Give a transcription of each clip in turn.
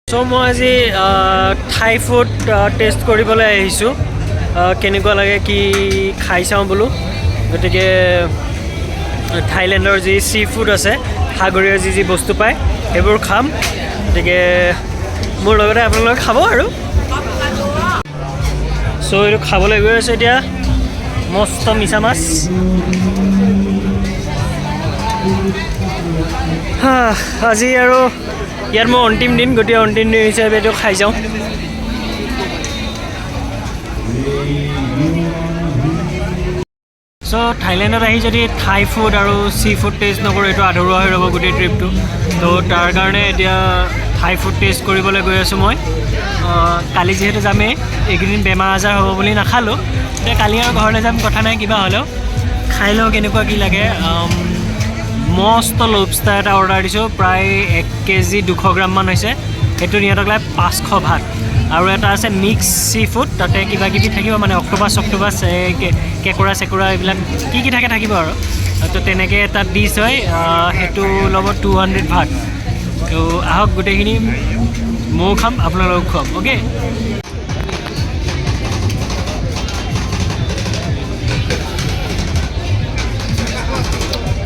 So মই আজি Thai food test কৰিবলৈ আহিছোঁ কেনেকুৱা লাগে কি খাই চাওঁ বোলো গতিকে থাইলেণ্ডৰ যি সি ফুড আছে সাগৰীয় যি বস্তু পায় সেইবোৰ খাম গতিকে মোৰ লগতে আপোনালোকে খাব আৰু চ' এইটো খাবলৈ গৈ আছে এতিয়া মস্ত মিছা মাছ আজি আৰু ইয়াৰ মোৰ অন্তিম দিন গতিকে অন্তিম দিন হিচাপে এইটো খাই যাওঁ চ' থাইলেণ্ডত আহি যদি থাই ফুড আৰু চি ফুড টেষ্ট নকৰোঁ এইটো আধৰুৱা হৈ ৰ'ব গোটেই ট্ৰিপটো তো তাৰ কাৰণে এতিয়া থাই ফুড টেষ্ট কৰিবলৈ গৈ আছোঁ মই কালি যিহেতু যামেই এইকেইদিন বেমাৰ আজাৰ হ'ব বুলি নাখালোঁ এতিয়া কালি আৰু ঘৰলৈ যাম কথা নাই কিবা হ'লেও খাই লওঁ কেনেকুৱা কি লাগে মস্ত লবষ্টাৰ এটা অৰ্ডাৰ দিছোঁ প্ৰায় 1 কেজি 200 গ্ৰামমান হৈছে সেইটো সিহঁতক লাগে 500 ভাত আৰু এটা আছে মিক্স চি ফুড তাতে কিবা কিবি থাকিব মানে অক্টোপাছ কেঁকোৰা চেকুৰা এইবিলাক কি থাকে থাকিব আৰু তো তেনেকৈ এটা ডিছ হয় সেইটো ল'ব 200 ভাত তো আহক গোটেইখিনি ময়ো খাম আপোনালোকক খুৱাম অ'কে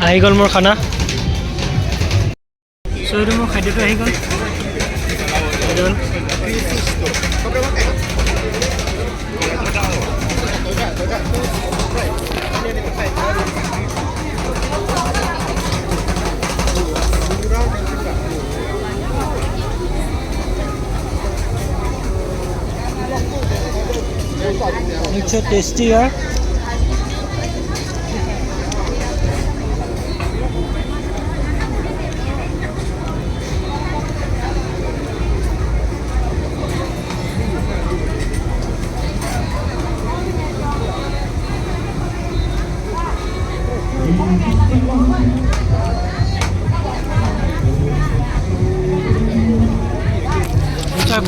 আহি গ'ল মোৰ খানা চ' এইটো মোৰ খাদ্যটো আহি গ'ল It's a tasty yaar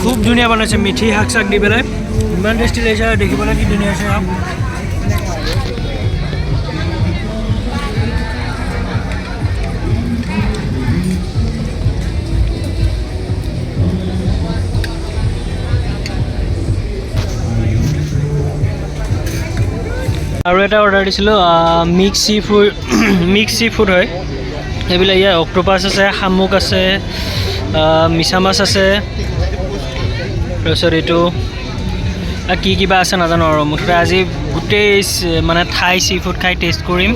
খুব ধুনীয়া বনাইছে মিঠি শাক চাক দি পেলাই ইমান টেষ্টি লাগিছে দেখিবলৈ কি ধুনীয়া আছে আৰু এটা অৰ্ডাৰ দিছিলোঁ মিক্স চি ফুড হয় এইবিলাক ইয়াৰ অক্টোপাছ আছে শামুক আছে মিছা মাছ আছে তাৰপিছত এইটো কি কিবা আছে নাজানো আৰু মুঠতে আজি গোটেই মানে থাই চি ফুড খাই টেষ্ট কৰিম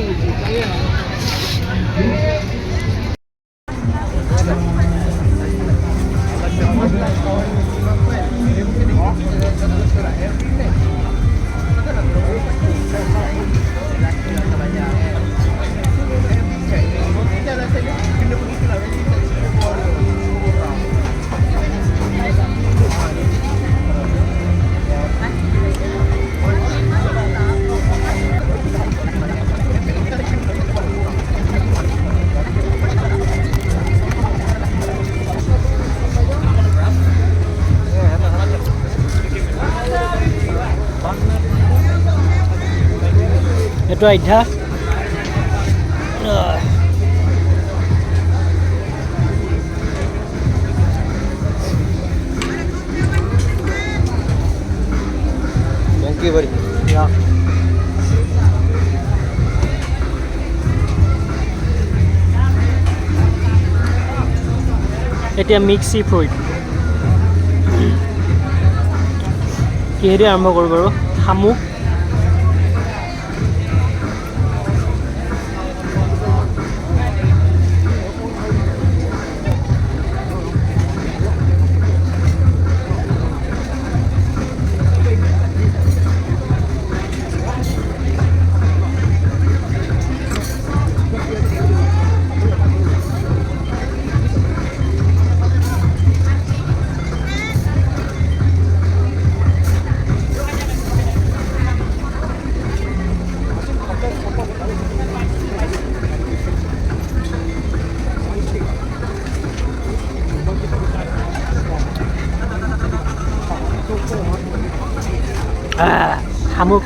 এইটো আইঠা Thank you buddy. Yeah. এতিয়া মিক্স চি ফুড কিহেদি আৰম্ভ কৰোঁ বাৰু শামুক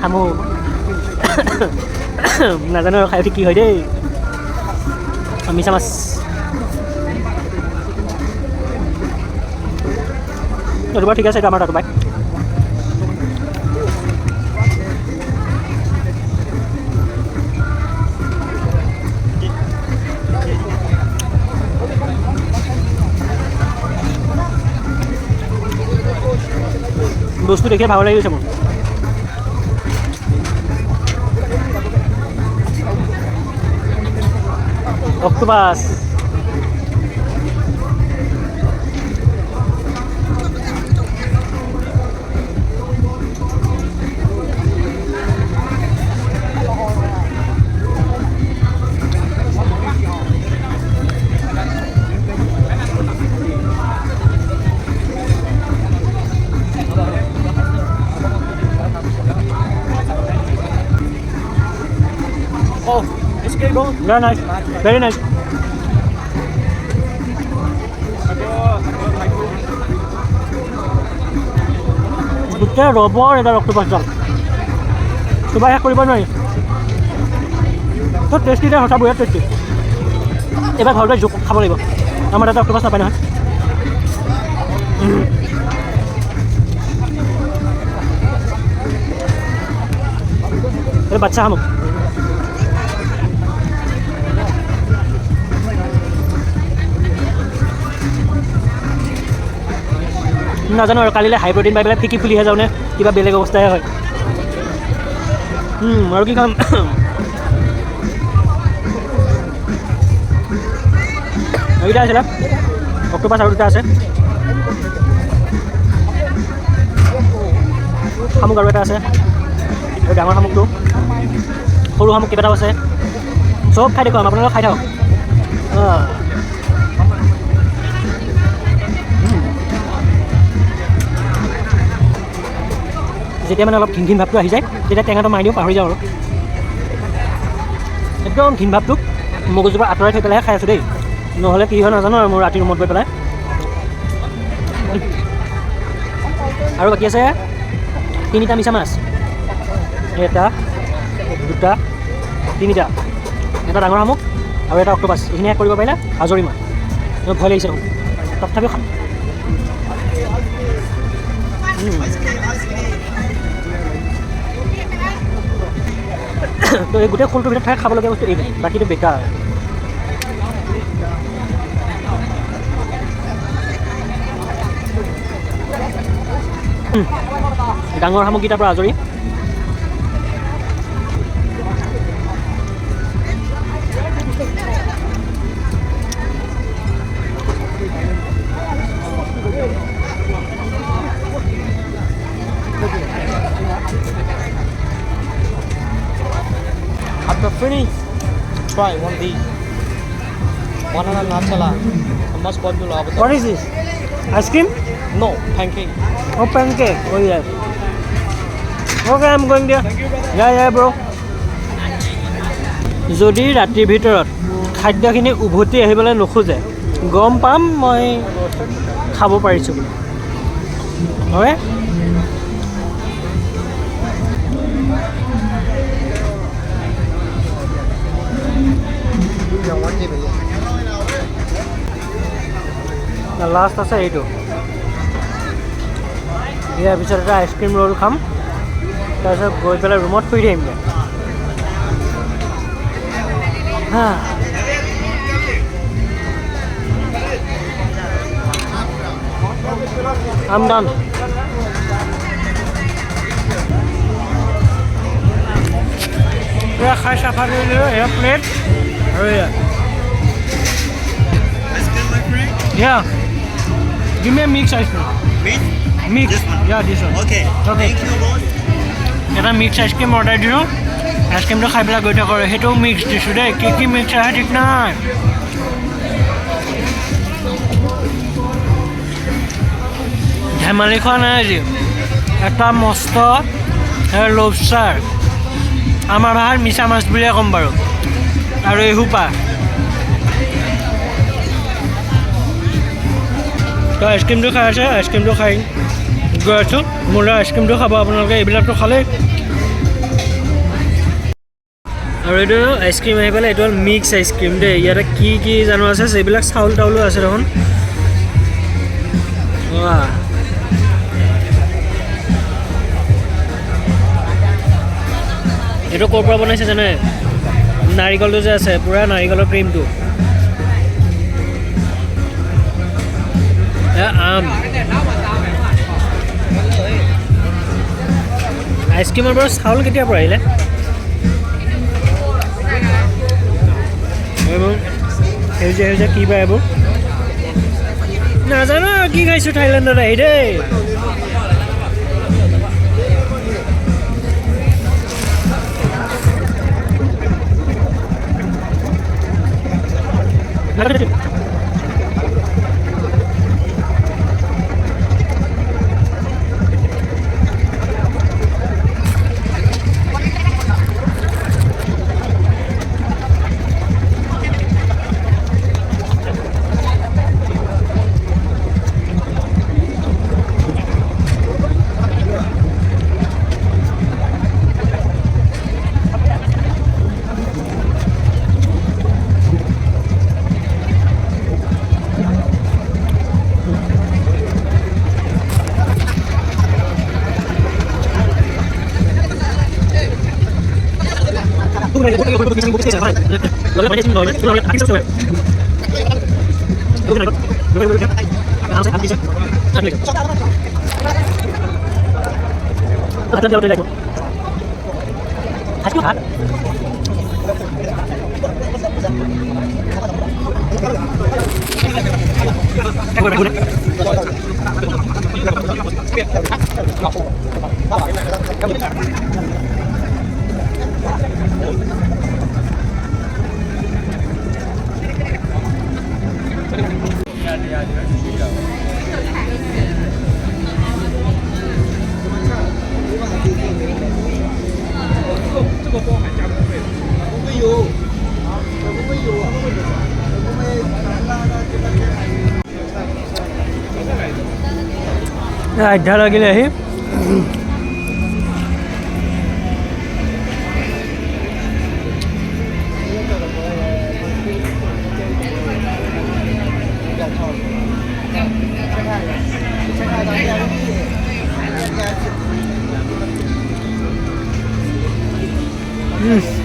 শামুক নাজানো আৰু খাই উঠি কি হয় দেই মিছা মাছ নতুবা ঠিক আছে এইটো আমাৰ তাতো পাই বস্তু দেখি ভালো লাগি গৈছে মোৰ octopus Oh, it's good, bro. very nice very nice গোটেই ৰবৰ এটা অক্টোপাছডাল চোবাই শেষ কৰিব নোৱাৰি তো টেষ্টি দে সঁচা বিৰাট টেষ্টি এইবাৰ ঘৰতে জোক খাব লাগিব আমাৰ তাতে অক্টোপাছ নাপায় নহয় এইটো বাচ্চা শামুক নাজানো আৰু কালিলৈ হাই প্ৰটিন পাই পেলাই ফিকি ফুলিহে যাওঁ নে কিবা বেলেগ অৱস্থাহে হয় আৰু কি খাম এইকেইটা আছিলে অক্টোপাছ আৰু দুটা আছে শামুক আৰু এটা আছে এই ডাঙৰ শামুকটো সৰু শামুক কেইবাটাও আছে চব খাই দেখুৱাম আপোনালোকে খাই থাকক যেতিয়া মানে অলপ ঘিন ঘিন ভাৱটো আহি যায় তেতিয়া টেঙাটো মাৰি দিওঁ পাহৰি যাওঁ আৰু একদম ঘিন ভাৱটোক মগজুৰ আঁতৰাই থৈ পেলাইহে খাই আছোঁ দেই নহ'লে কি হয় নাজানো আৰু মোৰ ৰাতি ৰুমত গৈ পেলাই আৰু বাকী আছে 3টা মিছা মাছ এটা 2টা 3টা এটা ডাঙৰ শামুক আৰু এটা অক্টোপাছ এইখিনি শেষ কৰিব পাৰিলে আজৰি মাছ মোৰ ভয় লাগিছে তথাপিও খাম তো এই গোটেই খোলটোৰ ভিতৰত থাকে খাবলগীয়া বস্তু এইটো বাকীটো বেকাৰ ডাঙৰ সামগ্ৰীটাৰ পৰা আজৰি After finish, try one D. One and nachala. Most popular. What is this? Ice cream? No, pancake. Oh, pancake. Oh, yes. Okay, I'm going there. Yeah, bro. যদি ৰাতিৰ ভিতৰত খাদ্যখিনি উভতি আহিবলৈ নোখোজে গম পাম মই খাব পাৰিছোঁ হয় লাষ্ট আছে এইটো ইয়াৰ পিছত এটা আইচক্ৰীম ৰোল খাম তাৰপিছত গৈ পেলাই ৰুমত শুই থাকিমগৈ I'm done. Yeah, খাই চাফা কৰিলোঁ এয়া প্লেট আৰু এয়া Yeah. Give me a mixed ice cream. Mix? This one? Yeah, this one. Okay. Okay. Thank you, boss. এটা মিক্স আইচক্ৰীম অৰ্ডাৰ দিলোঁ আইচক্ৰীমটো খাই পেলাই গৈ থাকোঁ সেইটোও মিক্স দিছোঁ দেই কি মিক্স আহে ঠিক নাই ধেমালি খোৱা নাই আজি এটা মস্ত লবষ্টাৰ আমাৰ ভাষাত মিছা মাছ বুলিয়ে ক'ম বাৰু আৰু এসোপা তো আইচক্ৰীমটো খাই আছে আইচক্ৰীমটো খাই গৈ আছোঁ মোলৈ আইচক্ৰীমটো খাব আপোনালোকে এইবিলাকতো খালেই আৰু এইটো আইচক্ৰীম আহি পেলাই এইটো হ'ল মিক্স আইচক্ৰীম দেই ইয়াতে কি জানো আছে সেইবিলাক চাউল তাউলো আছে দেখোন এইটো ক'ৰ পৰা বনাইছে জানে নাৰিকলটো যে আছে পূৰা নাৰিকলৰ ক্ৰীমটো আম আইচক্ৰীমৰ পৰা চাউল কেতিয়াৰ পৰা আহিলে এইবোৰ সেউজীয়া সেউজীয়া কি বা এইবোৰ নাজানো কি খাইছোঁ থাইলেণ্ডত আহি দেই আধ্যা লাগিলে আহি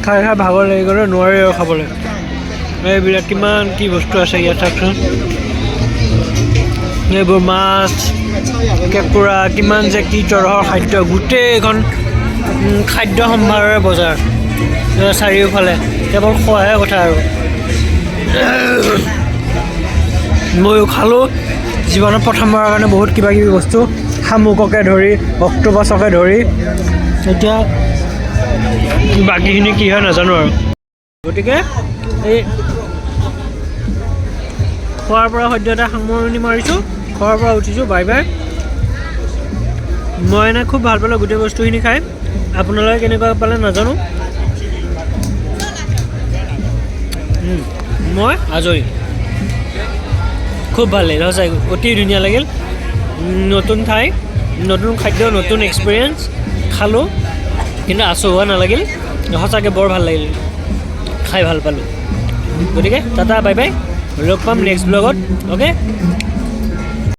খাই খাই ভাগৰ লাগি গ'লে নোৱাৰি আৰু খাবলৈ এইবিলাক কিমান কি বস্তু আছে ইয়াত চাওকচোন এইবোৰ মাছ কেঁকুৰা কিমান যে কি তৰহৰ খাদ্য গোটেইখন খাদ্য সম্ভাৰৰে বজাৰ চাৰিওফালে কেৱল খোৱাহে কথা আৰু ময়ো খালোঁ জীৱনত প্ৰথমবাৰৰ কাৰণে বহুত কিবা কিবি বস্তু শামুককে ধৰি অক্টোপাছকে ধৰি এতিয়া বাকীখিনি কি হয় নাজানো আৰু গতিকে এই খোৱাৰ পৰা সদ্য এটা সামৰণি মাৰিছোঁ খোৱাৰ পৰা উঠিছোঁ বাই বাই মই এনে খুব ভাল পালোঁ গোটেই বস্তুখিনি খাই আপোনালোকে কেনেকুৱা পালে নাজানো মই আজৰি খুব ভাল লাগিল সঁচাই অতি ধুনীয়া লাগিল নতুন ঠাই নতুন খাদ্য নতুন এক্সপিৰিয়েঞ্চ খালোঁ কিন্তু আচহুৱা নালাগিল সঁচাকৈ বৰ ভাল লাগিল খাই ভাল পালোঁ গতিকে টাটা বাই বাই লগ পাম নেক্সট ব্লগত অ'কে